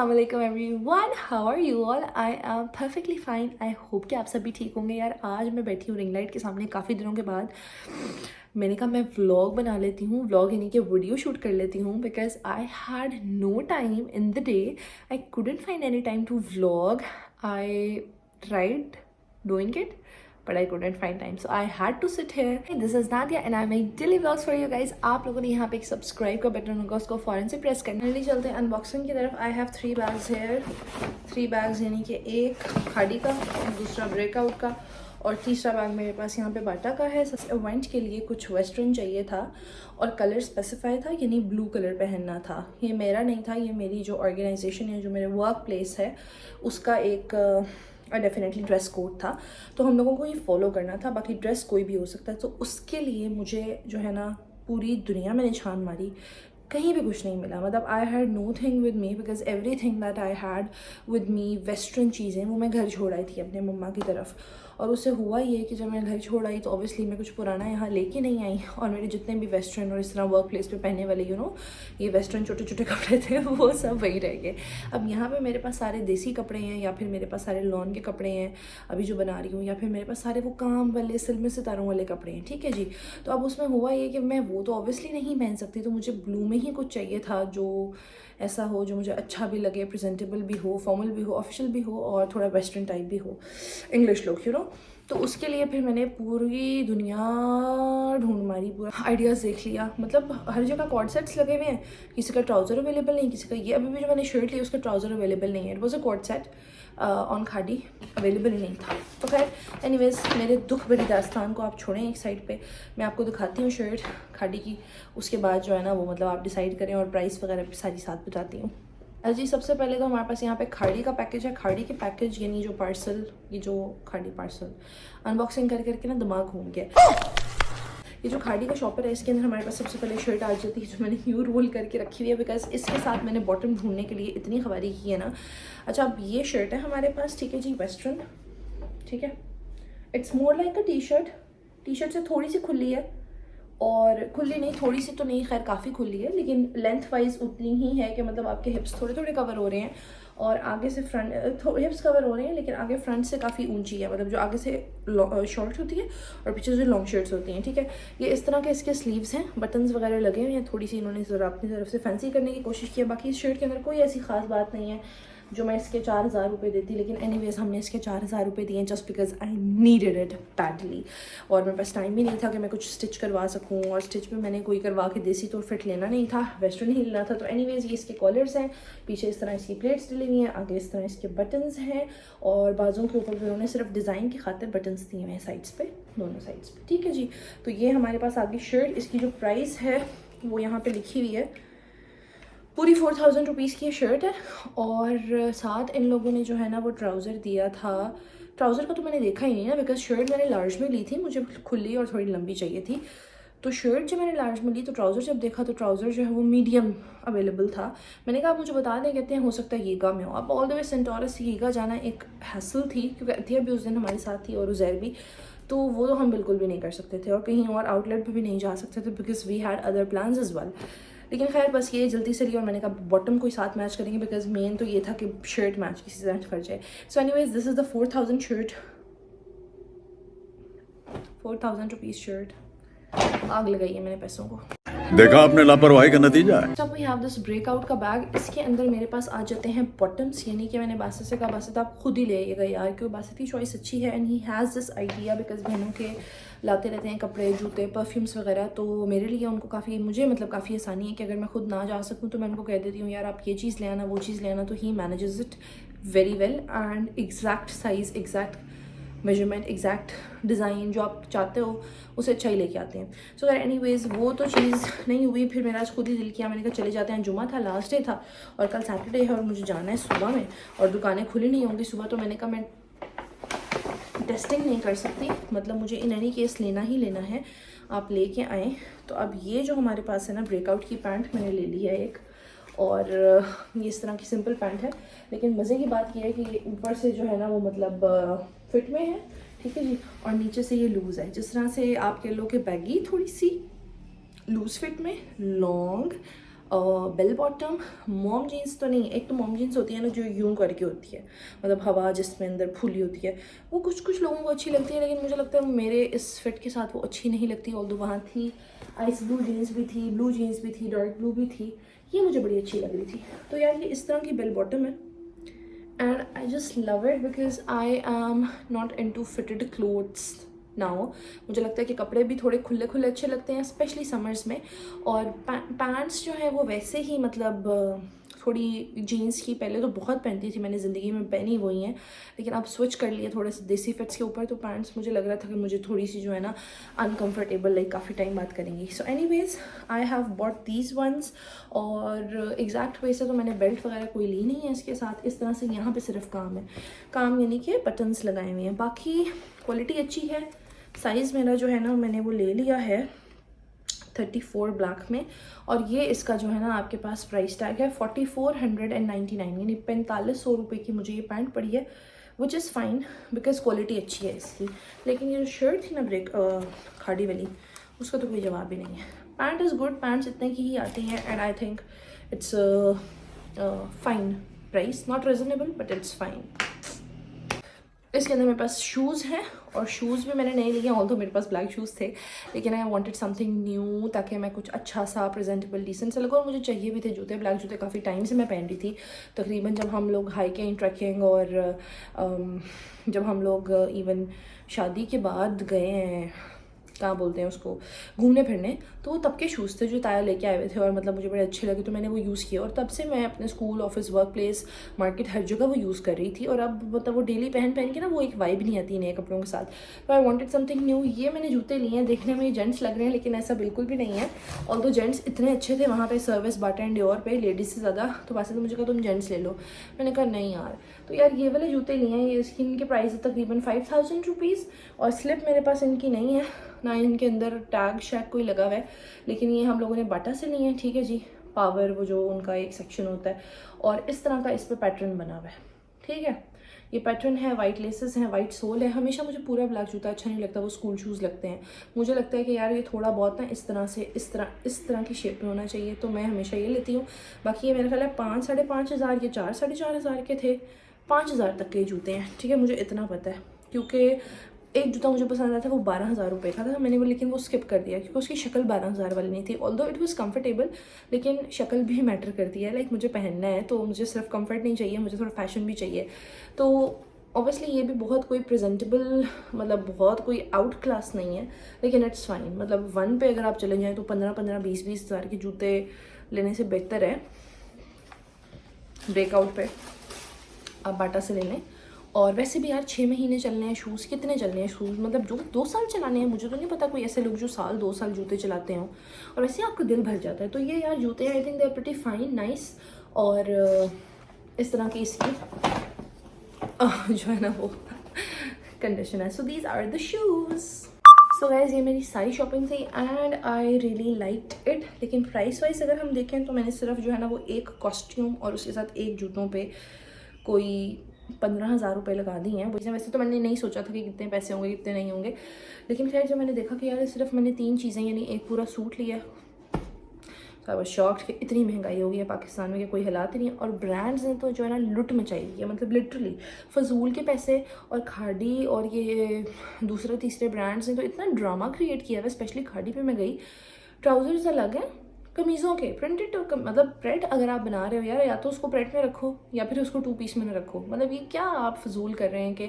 Assalamualaikum everyone, how are you all? I am perfectly fine. I hope कि आप सभी ठीक होंगे। यार आज मैं बैठी हूँ रिंग लाइट के सामने काफ़ी दिनों के बाद। मैंने कहा मैं व्लॉग बना लेती हूँ, व्लॉग यानी कि वीडियो शूट कर लेती हूँ, because I had no time in the day. I couldn't find any time to vlog. I tried doing it, but I couldn't find time, so I had to sit here. Hey, this is Nadia and I make daily vlogs for you guys. आप लोगों ने यहाँ पे एक subscribe का button होगा, उसको फौरन से प्रेस करना। जल्दी चलते हैं अनबॉक्सिंग की तरफ। I have 3 bags here, 3 bags यानी कि एक खाड़ी का, दूसरा ब्रेकआउट का और तीसरा बैग मेरे पास यहाँ पे बाटा का है। इवेंट के लिए कुछ वेस्टर्न चाहिए था और कलर स्पेसिफाई था, यानी ब्लू कलर पहनना था। ये मेरा नहीं था, ये मेरी जो ऑर्गेनाइजेशन है, जो मेरे वर्क प्लेस है, उसका एक डेफिनेटली ड्रेस कोड था, तो हम लोगों को ये फॉलो करना था। बाकी ड्रेस कोई भी हो सकता है, तो उसके लिए मुझे जो है ना पूरी दुनिया मैंने छान मारी, कहीं भी कुछ नहीं मिला। मतलब आई had know thing with me, because every thing that I had with me western चीज़ें वो मैं घर छोड़ आई थी अपने मम्मा की तरफ। और उससे हुआ ये कि जब मैं घर छोड़ आई तो ऑब्वियसली मैं कुछ पुराना यहाँ लेके नहीं आई, और मेरे जितने भी वेस्टर्न और इस तरह वर्क प्लेस पे पहनने वाले ये वेस्टर्न छोटे छोटे कपड़े थे वो सब वही रह गए। अब यहाँ पे मेरे पास सारे देसी कपड़े हैं, या फिर मेरे पास सारे लॉन के कपड़े हैं अभी जो बना रही हूँ, या फिर मेरे पास सारे वो काम वाले फिल्म सितारों वाले कपड़े हैं, ठीक है जी। तो अब उसमें हुआ ये कि मैं वो तो ऑब्वियसली नहीं पहन सकती, तो मुझे ब्लू में ही कुछ चाहिए था जो ऐसा हो, जो मुझे अच्छा भी लगे, प्रेजेंटेबल भी हो, फॉर्मल भी हो, ऑफिशियल भी हो, और थोड़ा वेस्टर्न टाइप भी हो, इंग्लिश लुक तो उसके लिए फिर मैंने पूरी दुनिया ढूंढ मारी, पूरा आइडियाज़ देख लिया। मतलब हर जगह कॉर्ड सेट्स लगे हुए हैं, किसी का ट्राउज़र अवेलेबल नहीं, किसी का ये अभी भी जो मैंने शर्ट ली उसका ट्राउज़र अवेलेबल नहीं है। It was a cord set on खाड़ी, अवेलेबल ही नहीं था। तो खैर एनीवेज, मेरे दुख भरी दास्तान को आप छोड़ें एक साइड पे, मैं आपको दिखाती हूँ शर्ट खाड़ी की। उसके बाद जो है ना वो मतलब आप डिसाइड करें, और प्राइस वगैरह भी सारी साथ बताती हूँ। जी सबसे पहले तो हमारे पास यहाँ पे खाड़ी का पैकेज है। खाड़ी के पैकेज यानी जो पार्सल, ये जो खाड़ी पार्सल अनबॉक्सिंग कर करके ना दिमाग घूम गया। ये जो खाड़ी का शॉपर है, इसके अंदर हमारे पास सबसे पहले शर्ट आ जाती है, जो मैंने यूँ रोल करके रखी हुई है, बिकॉज इसके साथ मैंने बॉटम ढूंढने के लिए इतनी खबारी की है ना। अच्छा, अब ये शर्ट है हमारे पास, ठीक है जी, वेस्टर्न, ठीक है। It's more like a T shirt से थोड़ी सी खुली है, और खुली नहीं, थोड़ी सी तो नहीं, खैर काफ़ी खुली है, लेकिन लेंथ वाइज उतनी ही है कि मतलब आपके हिप्स थोड़े थोड़े कवर हो रहे हैं, और आगे से फ्रंट हिप्स कवर हो रहे हैं, लेकिन आगे फ्रंट से काफ़ी ऊंची है। मतलब जो आगे से शॉर्ट होती है और पीछे से लॉन्ग शर्ट्स होती हैं, ठीक है। ये इस तरह के इसके स्लीव्स हैं, बटन्स वगैरह लगे हुए हैं, थोड़ी सी इन्होंने ज़रा अपनी तरफ से फैंसी करने की कोशिश की है। बाकी इस शर्ट के अंदर कोई ऐसी खास बात नहीं है जो मैं इसके 4000 रुपये देती, लेकिन एनीवेज हमने इसके 4000 रुपये दिए just because I needed it badly, और मेरे पास टाइम भी नहीं था कि मैं कुछ स्टिच करवा सकूं, और स्टिच में मैंने कोई करवा के देसी तो फिट लेना नहीं था, वेस्टर्न ही लेना था। तो एनीवेज ये इसके कॉलर्स हैं, पीछे इस तरह इसकी प्लेट्स डली हुई हैं, आगे इस तरह इसके बटन्स हैं, और बाजू के ऊपर उन्होंने सिर्फ डिज़ाइन की खातिर बटन्स दिए हुए हैं साइड्स पे, दोनों साइड्स पे, ठीक है जी। तो ये हमारे पास आगे शर्ट, इसकी जो प्राइस है वो यहाँ पर लिखी हुई है, पूरी 4000 रुपीज़ की शर्ट है। और साथ इन लोगों ने जो है ना वो ट्राउज़र दिया था। ट्राउज़र का तो मैंने देखा ही नहीं ना, बिकॉज शर्ट मैंने लार्ज में ली थी, मुझे खुली और थोड़ी लंबी चाहिए थी। तो शर्ट जब मैंने लार्ज में ली तो ट्राउज़र जब देखा तो ट्राउज़र जो है वो मीडियम अवेलेबल था। मैंने कहा आप मुझे बता दें, कहते हैं हो सकता है ईगा में हो। अब ऑल द वे सेंटोरस ईगा जाना एक हैसल थी, क्योंकि अतिया भी उस दिन हमारे साथ थी और उज़ैर भी, तो वो तो हम बिल्कुल भी नहीं कर सकते थे, और कहीं और आउटलेट पर भी नहीं जा सकते थे, because we had other plans as well. लेकिन खैर बस ये जल्दी से लिया, और मैंने कहा बॉटम कोई साथ मैच करेंगे, बिकॉज मेन तो ये था कि शर्ट मैच किसी तरह कर जाए। So anyways this is the 4000 shirt, 4000 rupees shirt. आग लगाई है मैंने पैसों को, देखा आपने लापरवाही का नतीजा है। अब वी हैव दिस ब्रेकआउट का बैग। इसके अंदर मेरे पास आ जाते हैं बॉटम्स, यानी कि मैंने बासित से कहा बासित आप खुद ही ले आइएगा यार, क्योंकि बासित की चॉइस अच्छी है, and he has this idea, because बहनों के लाते रहते हैं कपड़े, जूते, परफ्यूम्स वगैरह, तो मेरे लिए उनको काफ़ी, मुझे मतलब काफ़ी आसानी है कि अगर मैं खुद ना जा सकूँ तो मैं उनको कह देती हूँ यार आप ये चीज़ ले आना, वो चीज़ ले आना, तो he manages it very well, and exact size, exact measurement, exact design जो आप चाहते हो उसे अच्छा ही लेके आते हैं। सो एनीवेज वो तो चीज़ नहीं हुई, फिर मेरा आज खुद ही दिल किया, मैंने कहा चले जाते हैं। जुमा था, लास्ट डे था, और कल सैटरडे है, और मुझे जाना है सुबह में, और दुकानें खुली नहीं होंगी सुबह, तो मैंने कहा मैं टेस्टिंग नहीं कर सकती, मतलब मुझे इन एनी केस लेना ही लेना है, आप लेके आएँ। तो अब ये जो हमारे पास है ना ब्रेकआउट की पैंट मैंने ले ली है एक, और ये इस तरह की सिंपल पैंट है, लेकिन मज़े की बात यह है कि ये ऊपर से जो है ना वो मतलब फिट में है, ठीक है जी, और नीचे से ये लूज़ है, जिस तरह से आप कह लो कि बैगी, थोड़ी सी लूज़ फिट में, long bell bottom. Mom jeans तो नहीं, एक तो मॉम जीन्स होती है ना जो यूं करके होती है, मतलब हवा जिसमें अंदर फूली होती है, वो कुछ कुछ लोगों को अच्छी लगती है, लेकिन मुझे लगता है मेरे इस फिट के साथ वो अच्छी नहीं लगती। ऑल्दो वहाँ थी आइस ब्लू जीन्स भी थी, ब्लू जीन्स भी थी, डार्क ब्लू भी थी, ये मुझे बड़ी अच्छी लग रही थी। तो यार ये इस तरह की बेल बॉटम है and I just love it because I am not into fitted clothes now। मुझे लगता है कि कपड़े भी थोड़े खुले खुले अच्छे लगते हैं स्पेशली समर्स में, और पैंट्स जो है वो वैसे ही मतलब थोड़ी जीन्स की पहले तो बहुत पहनती थी मैंने ज़िंदगी में, पहनी हुई हैं, लेकिन अब स्विच कर लिए थोड़े से देसी फिट्स के ऊपर। तो पैंट्स मुझे लग रहा था कि मुझे थोड़ी सी जो है ना अनकम्फर्टेबल लाइक काफ़ी टाइम बात करेंगी। So anyways I have bought these once, और एग्जैक्ट वे से तो मैंने बेल्ट वगैरह कोई ली नहीं है इसके साथ। इस तरह से यहाँ पे सिर्फ काम है, काम यानी कि बटन्स लगाए हुए हैं, बाकी क्वालिटी अच्छी है। साइज़ मेरा जो है ना मैंने वो ले लिया है 34 ब्लैक में, और ये इसका जो है ना आपके पास प्राइस टैग है 4499, यानी 4500 रुपये की मुझे ये पैंट पड़ी है, which is fine because quality अच्छी है इसकी। लेकिन ये जो शर्ट थी ना खाड़ी वाली, उसका तो कोई जवाब ही नहीं है। पैंट इज़ गुड, पैंट्स इतने की ही आती हैं, and I think it's fine price, not reasonable but it's fine. इसके अंदर मेरे पास शूज़ हैं, और शूज़ भी मैंने नहीं लिए हैं, ऑल्दो मेरे पास ब्लैक शूज़ थे, लेकिन आई वांटेड समथिंग न्यू ताकि मैं कुछ अच्छा सा प्रेजेंटेबल डिसेंट सा लगूँ। और मुझे चाहिए भी थे जूते, ब्लैक जूते काफ़ी टाइम से मैं पहन रही थी। तकरीबन जब हम लोग हाइकिंग ट्रैकिंग और जब हम लोग इवन शादी के बाद गए हैं, कहाँ बोलते हैं उसको, घूमने फिरने, तो वो तब के शूज़ थे जो ताया लेके आए हुए थे, और मतलब मुझे बड़े अच्छे लगे तो मैंने वो यूज़ किया, और तब से मैं अपने school, office, work place, market, हर जगह वो यूज़ कर रही थी। और अब मतलब वो डेली पहन पहन के ना वो एक वाइब नहीं आती नए कपड़ों के साथ, तो आई वांटेड समथिंग न्यू। ये मैंने जूते लिए हैं, देखने में जेंट्स लग रहे हैं लेकिन ऐसा बिल्कुल भी नहीं है। ऑल्दो जेंट्स इतने अच्छे थे वहाँ पे सर्विस, बाटा एंड डियोर पे, लेडीज़ से ज़्यादा, तो वैसे तो मुझे कहा तुम जेंट्स ले लो, मैंने कहा नहीं यार। तो यार ये वाले जूते लिए हैं, ये इसकी इनके प्राइस है तकरीबन 5000 रुपीज़, और स्लिप मेरे पास इनकी नहीं है, ना इनके अंदर टैग शैग कोई लगा हुआ है, लेकिन ये हम लोगों ने बाटा से लिए हैं, ठीक है जी, पावर वो जो उनका एक सेक्शन होता है, और इस तरह का इस पर पैटर्न बना हुआ है, ठीक है। ये पैटर्न है, वाइट लेसेस हैं, वाइट सोल है। हमेशा मुझे पूरा ब्लैक जूता अच्छा नहीं लगता, वो स्कूल शूज़ लगते हैं। मुझे लगता है कि यार ये थोड़ा बहुत ना इस तरह से इस तरह की शेप में होना चाहिए, तो मैं हमेशा ये लेती हूँ। बाकी ये मेरा ख्याल है 5 साढ़े 5 हज़ार या 4 साढ़े 4 हज़ार के थे, 5000 तक के जूते हैं, ठीक है, मुझे इतना पता है। क्योंकि एक जूता मुझे पसंद आया था, वो 12000 रुपये का था, मैंने वो लेकिन वो स्किप कर दिया क्योंकि उसकी शक्ल 12000 वाली नहीं थी। ऑल्दो इट वाज कंफर्टेबल, लेकिन शक्ल भी मैटर करती है। लाइक मुझे पहनना है तो मुझे सिर्फ कंफर्ट नहीं चाहिए, मुझे थोड़ा फैशन भी चाहिए। तो ऑब्वियसली ये भी बहुत कोई प्रेजेंटेबल, मतलब बहुत कोई आउट क्लास नहीं है, लेकिन इट्स फाइन। मतलब वन पे अगर आप चले जाएँ तो 15-20 हज़ार के जूते लेने से बेहतर है ब्रेकआउट पे आप बाटा से ले लें। और वैसे भी यार 6 महीने चलने हैं शूज़, कितने चलने हैं शूज़, मतलब जो 2 साल चलाने हैं, मुझे तो नहीं पता कोई ऐसे लोग जो 2 साल जूते चलाते हों, और वैसे आपका दिल भर जाता है। तो ये यार जूते I think they are pretty fine, nice, और इस तरह की इसकी जो है ना वो कंडीशन है। So these are the shoes. So guys ये मेरी सारी शॉपिंग थी and I really liked it. लेकिन प्राइस वाइज अगर हम देखें तो मैंने सिर्फ जो है ना वो एक कॉस्ट्यूम और उसके साथ एक जूतों पे कोई 15,000 रुपये लगा दी हैं। वैसे तो मैंने नहीं सोचा था कि कितने पैसे होंगे कितने नहीं होंगे, लेकिन खैर जब मैंने देखा कि यार सिर्फ मैंने 3 चीज़ें यानी एक पूरा सूट लिया, तो आई वाज शॉक्ड कि इतनी महंगाई हो गई है पाकिस्तान में कि कोई हालात ही नहीं है। और ब्रांड्स ने तो जो है ना लुट मचाई है, मतलब लिटरली फजूल के पैसे, और खाड़ी और ये दूसरे तीसरे ब्रांड्स ने तो इतना ड्रामा क्रिएट किया है। स्पेशली खाड़ी पे मैं गई, ट्राउजर्स अलग हैं कमीज़ों के, प्रिंटेड, मतलब प्रेट अगर आप बना रहे हो यार, या तो उसको प्रेट में रखो या फिर उसको 2 पीस में रखो। मतलब ये क्या आप फजूल कर रहे हैं कि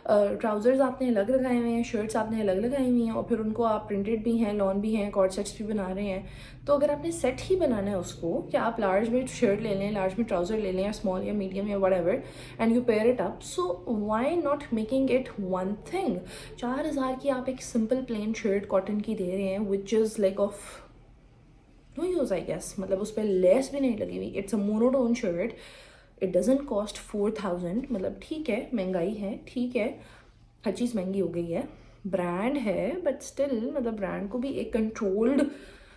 ट्राउज़र्स आपने अलग लगाए हुए हैं, शर्ट्स आपने अलग लगाई हुई हैं, और फिर उनको आप प्रिंटेड भी हैं, लॉन भी हैं, कॉर्ड सेट्स भी बना रहे हैं। तो अगर आपने सेट ही बनाना है उसको, कि आप लार्ज में शर्ट ले लें, लार्ज में ट्राउज़र ले लें, या स्मॉल या मीडियम या whatever, and you pair it up, so why not making it one thing. 4000 की आप एक सिंपल प्लेन शर्ट कॉटन की दे रहे हैं, which is like of no use I guess, मतलब उस पर लेस भी नहीं लगी हुई। It's a monotone shirt, it doesn't cost 4000, मतलब ठीक है महंगाई है, ठीक है हर चीज़ महंगी हो गई है, ब्रांड है, बट स्टिल मतलब ब्रांड को भी एक कंट्रोल्ड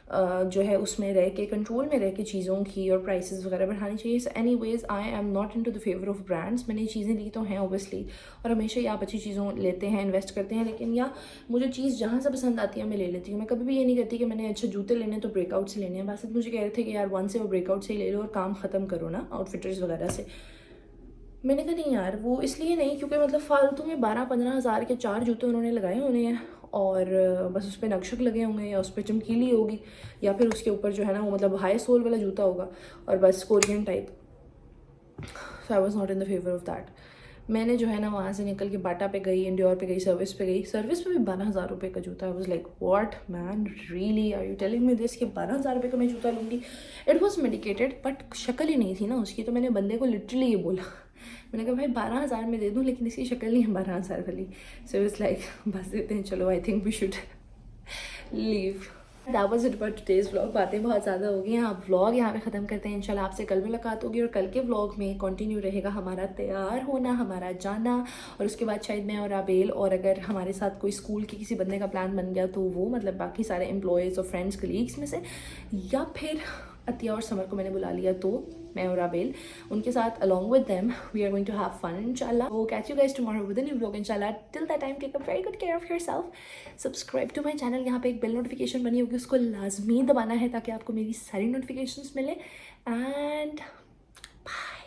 जो है उसमें रह के, कंट्रोल में रह के चीज़ों की और प्राइसेस वगैरह बढ़ानी चाहिए. So anyways I am not into the favour of brands. मैंने चीज़ें ली तो हैं ऑब्वियसली, और हमेशा ही आप अच्छी चीज़ों लेते हैं, इन्वेस्ट करते हैं, लेकिन या मुझे चीज़ जहाँ से पसंद आती है मैं ले लेती हूँ. मैं कभी भी ये नहीं करती कि मैंने अच्छे जूते लेने तो ब्रेकआउट से लेने हैं. बस मुझे कह रहे थे कि यार वन से वो ब्रेकआउट से ही ले लो और काम ख़त्म करो ना आउटफिटर्स वगैरह से. मैंने कहा नहीं यार, वो इसलिए नहीं क्योंकि मतलब फालतू में 12-15 हज़ार के 4 जूते उन्होंने लगाए होने हैं, और बस उस पर नक्शक लगे होंगे या उस पर चमकीली होगी, या फिर उसके ऊपर जो है ना वो मतलब हाई सोल वाला जूता होगा, और बस Korean type. So I was not in the favour of that. मैंने जो है ना वहाँ से निकल के बाटा पे गई, इंडियोर पे गई, सर्विस पे गई. सर्विस पे भी 12,000 रुपये का जूता. I was like what man, really are you telling me this कि 12,000 रुपये का मैं जूता लूँगी. इट वॉज मेडिकेटेड बट शक्ल ही नहीं थी ना उसकी. तो मैंने बंदे को लिटरली ये बोला, मैंने कहा भाई 12,000 में दे दूँ लेकिन इसकी शक्ल नहीं है 12,000 वाली. सो इट्स लाइक बस देते हैं, चलो I think we should leave. That was it for today's vlog. बातें बहुत ज़्यादा हो गई हैं. आप व्लॉग यहाँ पे ख़त्म करते हैं. इंशाल्लाह आपसे कल मुलाकात होगी, और कल के व्लॉग में कंटिन्यू रहेगा हमारा तैयार होना, हमारा जाना, और उसके बाद शायद मैं और आबेल, और अगर हमारे साथ कोई स्कूल के किसी बंदे का प्लान बन गया तो वो, मतलब बाकी सारे एम्प्लॉयज़ और फ्रेंड्स कलीग्स में से, या फिर अतिया और समर को मैंने बुला लिया तो मैं और आबेल उनके साथ along with them we are going to have fun इंशाल्लाह. We'll catch you guys tomorrow with a new vlog इंशाल्लाह. Till that time take a very good care of yourself. Subscribe to my channel. यहाँ पे एक bell notification बनी होगी, उसको लाजमी दबाना है ताकि आपको मेरी सारी नोटिफिकेशंस मिले. And bye.